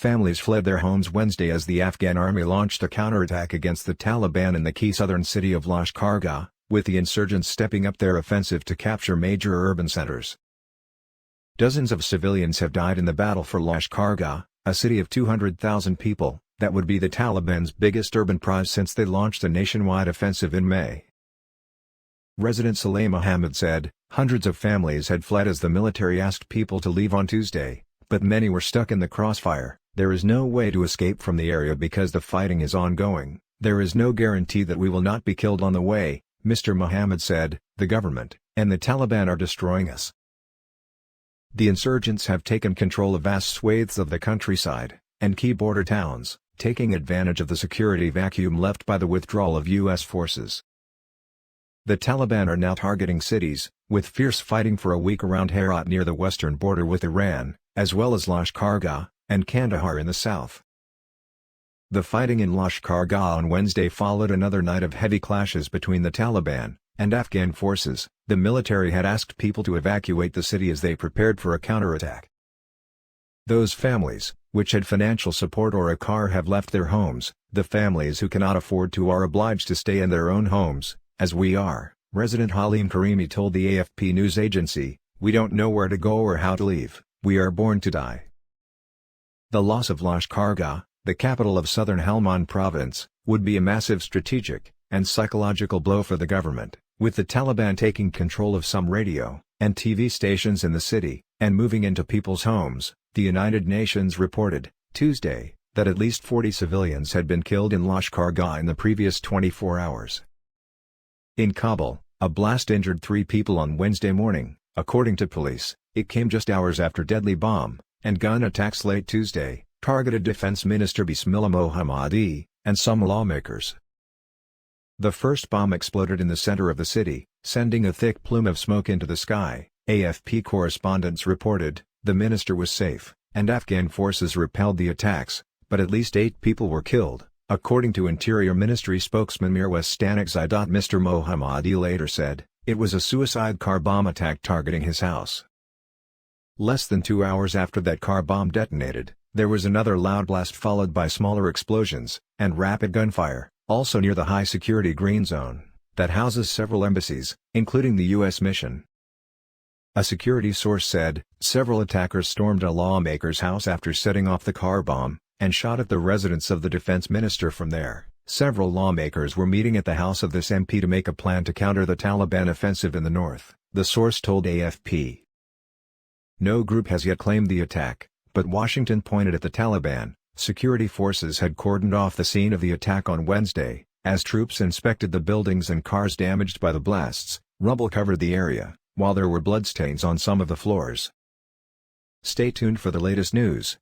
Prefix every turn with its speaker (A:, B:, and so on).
A: Families fled their homes Wednesday as the Afghan army launched a counterattack against the Taliban in the key southern city of Lashkar Gah, with the insurgents stepping up their offensive to capture major urban centers. Dozens of civilians have died in the battle for Lashkar Gah, a city of 200,000 people, that would be the Taliban's biggest urban prize since they launched a nationwide offensive in May. Resident Saleh Mohammed said, hundreds of families had fled as the military asked people to leave on Tuesday, but many were stuck in the crossfire. There is no way to escape from the area because the fighting is ongoing. There is no guarantee that we will not be killed on the way, Mr. Mohammed said. The government and the Taliban are destroying us. The insurgents have taken control of vast swathes of the countryside and key border towns, taking advantage of the security vacuum left by the withdrawal of U.S. forces. The Taliban are now targeting cities, with fierce fighting for a week around Herat near the western border with Iran, as well as Lashkar Gah and Kandahar in the south. The fighting in Lashkar Gah on Wednesday followed another night of heavy clashes between the Taliban and Afghan forces. The military had asked people to evacuate the city as they prepared for a counterattack. Those families, which had financial support or a car, have left their homes. The families who cannot afford to are obliged to stay in their own homes, as we are, Resident Halim Karimi told the AFP news agency. We don't know where to go or how to leave, we are born to die. The loss of Lashkar Gah, the capital of southern Helmand province, would be a massive strategic and psychological blow for the government, with the Taliban taking control of some radio and TV stations in the city, and moving into people's homes. The United Nations reported, Tuesday, that at least 40 civilians had been killed in Lashkar Gah in the previous 24 hours. In Kabul, a blast injured 3 people on Wednesday morning, according to police. It came just hours after deadly bomb and gun attacks late Tuesday targeted Defense Minister Bismillah Mohammadi and some lawmakers. The first bomb exploded in the center of the city, sending a thick plume of smoke into the sky, AFP correspondents reported. The minister was safe, and Afghan forces repelled the attacks, but at least 8 people were killed, according to Interior Ministry spokesman Mirwais Stanekzai. Mr. Mohammadi later said, it was a suicide car bomb attack targeting his house. Less than 2 hours after that car bomb detonated, there was another loud blast followed by smaller explosions and rapid gunfire, also near the high-security green zone that houses several embassies, including the U.S. mission. A security source said, several attackers stormed a lawmaker's house after setting off the car bomb, and shot at the residence of the defense minister from there. Several lawmakers were meeting at the house of this MP to make a plan to counter the Taliban offensive in the north, the source told AFP. No group has yet claimed the attack, but Washington pointed at the Taliban. Security forces had cordoned off the scene of the attack on Wednesday, as troops inspected the buildings and cars damaged by the blasts. Rubble covered the area, while there were bloodstains on some of the floors. Stay tuned for the latest news.